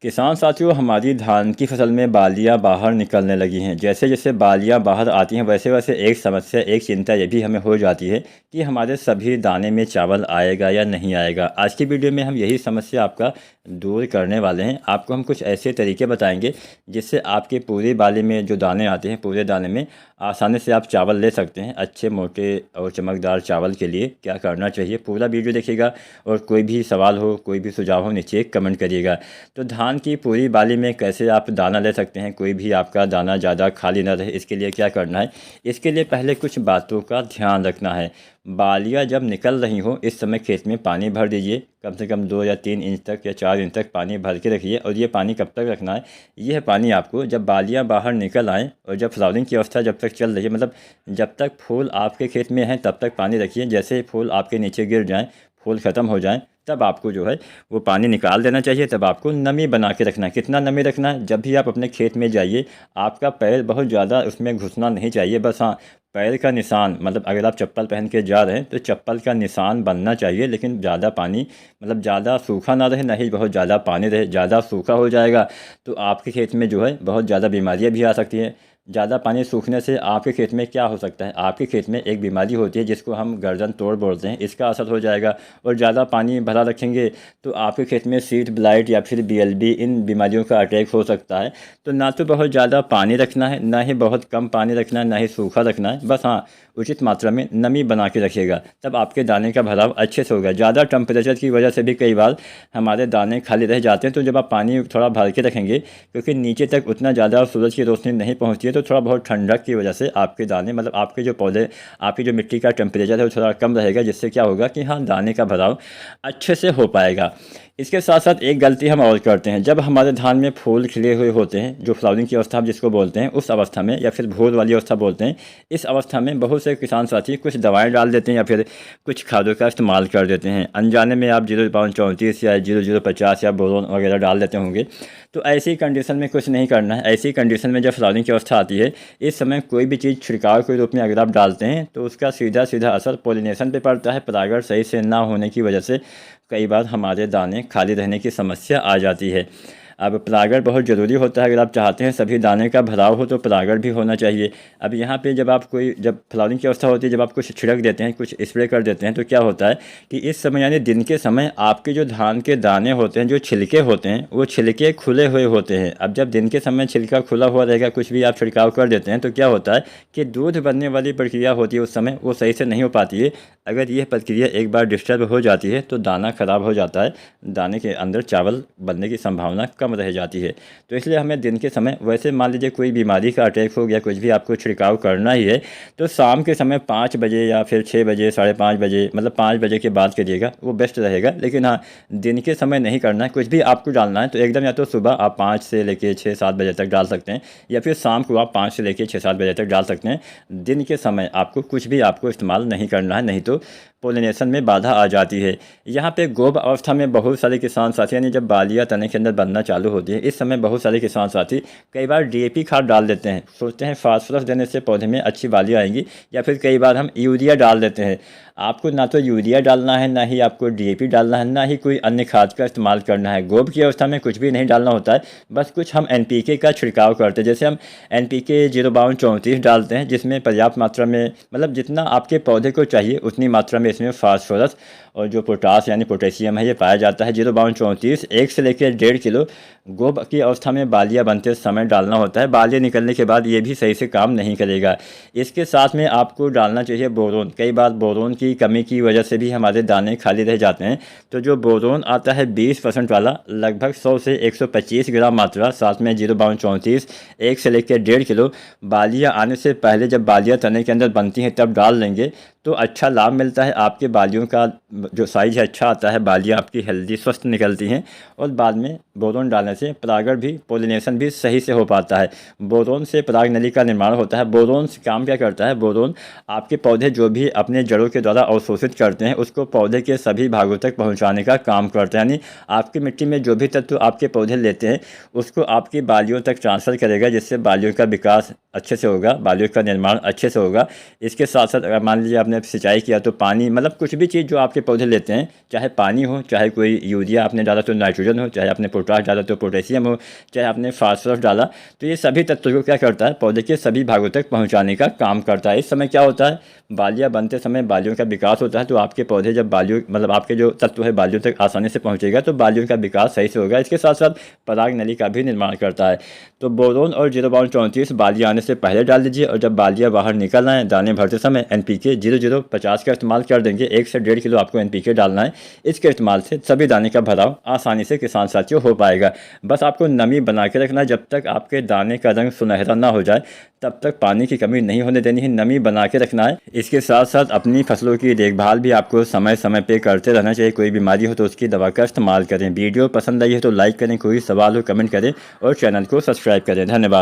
किसान साथियों, हमारी धान की फसल में बालियां बाहर निकलने लगी हैं। जैसे जैसे बालियां बाहर आती हैं वैसे वैसे एक समस्या, एक चिंता ये भी हमें हो जाती है कि हमारे सभी दाने में चावल आएगा या नहीं आएगा। आज की वीडियो में हम यही समस्या आपका दूर करने वाले हैं। आपको हम कुछ ऐसे तरीके बताएंगे जिससे आपके पूरी बाली में जो दाने आते हैं, पूरे दाने में आसानी से आप चावल ले सकते हैं। अच्छे मोटे और चमकदार चावल के लिए क्या करना चाहिए, पूरा वीडियो देखिएगा। और कोई भी सवाल हो, कोई भी सुझाव हो, नीचे कमेंट करिएगा। तो धान की पूरी बाली में कैसे आप दाना ले सकते हैं, कोई भी आपका दाना ज़्यादा खाली ना रहे, इसके लिए क्या करना है। इसके लिए पहले कुछ बातों का ध्यान रखना है। बालियाँ जब निकल रही हो इस समय खेत में पानी भर दीजिए। कम से कम 2 या 3 इंच तक या 4 इंच तक पानी भर के रखिए। और ये पानी कब तक रखना है, यह पानी आपको जब बालियाँ बाहर निकल आएँ और जब फ्लावरिंग की अवस्था जब तक चल रही है, मतलब जब तक फूल आपके खेत में हैं तब तक पानी रखिए। जैसे ही फूल आपके नीचे गिर जाएँ, फूल ख़त्म हो जाएँ, तब आपको जो है वो पानी निकाल देना चाहिए। तब आपको नमी बना के रखना है। कितना नमी रखना है, जब भी आप अपने खेत में जाइए आपका पैर बहुत ज़्यादा उसमें घुसना नहीं चाहिए। बस हाँ, पैर का निशान, मतलब अगर आप चप्पल पहन के जा रहे हैं तो चप्पल का निशान बनना चाहिए। लेकिन ज़्यादा पानी, मतलब ज़्यादा सूखा ना रहे, ना ही बहुत ज़्यादा पानी रहे। ज़्यादा सूखा हो जाएगा तो आपके खेत में जो है बहुत ज़्यादा बीमारियाँ भी आ सकती हैं। ज़्यादा पानी सूखने से आपके खेत में क्या हो सकता है, आपके खेत में एक बीमारी होती है जिसको हम गर्दन तोड़ बोलते हैं, इसका असर हो जाएगा। और ज़्यादा पानी भरा रखेंगे तो आपके खेत में सीड ब्लाइट या फिर बीएलबी, इन बीमारियों का अटैक हो सकता है। तो ना तो बहुत ज़्यादा पानी रखना है, ना ही बहुत कम पानी रखना है, ना ही सूखा रखना है। बस हाँ, उचित मात्रा में नमी बना के रखिएगा, तब आपके दाने का भराव अच्छे से होगा। ज़्यादा टेम्परेचर की वजह से भी कई बार हमारे दाने खाली रह जाते हैं। तो जब आप पानी थोड़ा भर के रखेंगे, क्योंकि नीचे तक उतना ज़्यादा सूरज की रोशनी नहीं पहुँचती है, तो थोड़ा बहुत ठंडक की वजह से आपके दाने, मतलब आपके जो पौधे, आपकी जो मिट्टी का टेम्परेचर है वो थोड़ा कम रहेगा। जिससे क्या होगा कि हाँ, दाने का भराव अच्छे से हो पाएगा। इसके साथ साथ एक गलती हम और करते हैं। जब हमारे धान में फूल खिले हुए होते हैं, जो फ्लावरिंग की अवस्था हम जिसको बोलते हैं, उस अवस्था में, या फिर भोर वाली अवस्था बोलते हैं, इस अवस्था में बहुत से किसान साथी कुछ दवाएं डाल देते हैं या फिर कुछ खादों का इस्तेमाल कर देते हैं। अनजाने में आप 0.34 या 0.050 या बोरोन वगैरह डाल देते होंगे। तो ऐसी कंडीशन में कुछ नहीं करना है। ऐसी कंडीशन में जब फ्लावरिंग की अवस्था आती है, इस समय कोई भी चीज़ छिड़काव के रूप में अगर आप डालते हैं तो उसका सीधा सीधा असर पोलिनेशन पे पड़ता है। परागण सही से ना होने की वजह से कई बार हमारे दाने खाली रहने की समस्या आ जाती है। अब परागण बहुत ज़रूरी होता है। अगर आप चाहते हैं सभी दाने का भराव हो तो परागण भी होना चाहिए। अब यहाँ पे जब फ्लावरिंग की अवस्था होती है, जब आप कुछ छिड़क देते हैं, कुछ स्प्रे कर देते हैं, तो क्या होता है कि इस समय यानी दिन के समय आपके जो धान के दाने होते हैं, जो छिलके होते हैं, वो छिलके खुले हुए होते हैं। अब जब दिन के समय छिलका खुला हुआ रहेगा, कुछ भी आप छिड़काव कर देते हैं, तो क्या होता है कि दूध बनने वाली प्रक्रिया होती है उस समय वो सही से नहीं हो पाती है। अगर यह प्रक्रिया एक बार डिस्टर्ब हो जाती है तो दाना ख़राब हो जाता है, दाने के अंदर चावल बनने की संभावना कम रह जाती है। तो इसलिए हमें दिन के समय, वैसे मान लीजिए कोई बीमारी का अटैक हो गया, कुछ भी आपको छिड़काव करना ही है, तो शाम के समय 5 बजे या फिर 6 बजे, 5:30 बजे, मतलब 5 बजे के बाद करिएगा, वो बेस्ट रहेगा। लेकिन हाँ, दिन के समय नहीं करना है। कुछ भी आपको डालना है तो एकदम, या तो सुबह आप 5 से लेकर 6-7 बजे तक डाल सकते हैं, या फिर शाम को आप 5 से लेकर 6-7 बजे तक डाल सकते हैं। दिन के समय आपको कुछ भी इस्तेमाल नहीं करना है, नहीं तो पोलिनेशन में बाधा आ जाती है। यहाँ पे गोब अवस्था में बहुत सारे किसान साथी, यानी जब बालियाँ तने के अंदर बनना चालू होती है, इस समय बहुत सारे किसान साथी कई बार डीएपी खाद डाल देते हैं। सोचते हैं फास्फोरस देने से पौधे में अच्छी बालियाँ आएंगी, या फिर कई बार हम यूरिया डाल देते हैं। आपको ना तो यूरिया डालना है, ना ही आपको डीएपी डालना है, ना ही कोई अन्य खाद का इस्तेमाल करना है। गोब की अवस्था में कुछ भी नहीं डालना होता है। बस कुछ हम एनपीके का छिड़काव करते हैं। जैसे हम एनपीके 0.34 डालते हैं, जिसमें पर्याप्त मात्रा में, मतलब जितना आपके पौधे को चाहिए उतनी मात्रा में इसमें फास्फोरस और जो पोटास यानी पोटेशियम है ये पाया जाता है। 0.34 1 से लेकर 1.5 किलो गोब की अवस्था में बालियाँ बनते समय डालना होता है। बालियाँ निकलने के बाद ये भी सही से काम नहीं करेगा। इसके साथ में आपको डालना चाहिए बोरोन। कई बार बोरोन की कमी की वजह से भी हमारे दाने खाली रह जाते हैं। तो जो बोरोन आता है 20% वाला, लगभग 100 से 125 ग्राम मात्रा, साथ में 0.34 1 से लेकर 1.5 किलो बालियाँ आने से पहले, जब बालियाँ तने के अंदर बनती हैं तब डाल लेंगे तो अच्छा लाभ मिलता है। आपके बालियों का जो साइज है अच्छा आता है, बालियाँ आपकी हेल्दी स्वस्थ निकलती हैं। और बाद में बोरोन डालने से परागण भी, पोलिनेशन भी सही से हो पाता है। बोरोन से पराग नली का निर्माण होता है। बोरोन से काम क्या करता है, बोरोन आपके पौधे जो भी अपने जड़ों के द्वारा अवशोषित करते हैं उसको पौधे के सभी भागों तक पहुँचाने का काम करता है। यानी आपकी मिट्टी में जो भी तत्व आपके पौधे लेते हैं उसको आपकी बालियों तक ट्रांसफ़र करेगा, जिससे बालियों का विकास अच्छे से होगा, बालियों का निर्माण अच्छे से होगा। इसके साथ साथ अगर मान लीजिए आपने आपने सिंचाई किया तो पानी, मतलब कुछ भी चीज़ जो आपके पौधे लेते हैं, चाहे पानी हो, चाहे कोई यूरिया आपने डाला तो नाइट्रोजन हो, चाहे आपने पोटाश डाला तो पोटेशियम हो, चाहे आपने फास्फोरस डाला, तो ये सभी तत्वों को क्या करता है, पौधे के सभी भागों तक पहुँचाने का काम करता है। इस समय क्या होता है, बालियाँ बनते समय बालियों का विकास होता है, तो आपके पौधे जब बालियों, मतलब आपके जो तत्व है बालियों तक आसानी से पहुँचेगा तो बालियों का विकास सही से होगा। इसके साथ साथ पराग नली का भी निर्माण करता है। तो बोरोन और 0:34 बालियाँ आने से पहले डाल दीजिए, और जब बालियाँ बाहर निकल आएँ दाने भरते समय NPK 0050 का इस्तेमाल कर देंगे। 1 से 1.5 किलो आपको NPK डालना है। इसके इस्तेमाल से सभी दाने का भराव आसानी से किसान साथियों हो पाएगा। बस आपको नमी बना के रखना है, जब तक आपके दाने का रंग सुनहरा ना हो जाए तब तक पानी की कमी नहीं होने देनी है, नमी बना के रखना है। इसके साथ साथ अपनी फसलों की देखभाल भी आपको समय समय पे करते रहना चाहिए। कोई बीमारी हो तो उसकी दवा का इस्तेमाल करें। वीडियो पसंद आई है तो लाइक करें, कोई सवाल हो कमेंट करें और चैनल को सब्सक्राइब करें। धन्यवाद।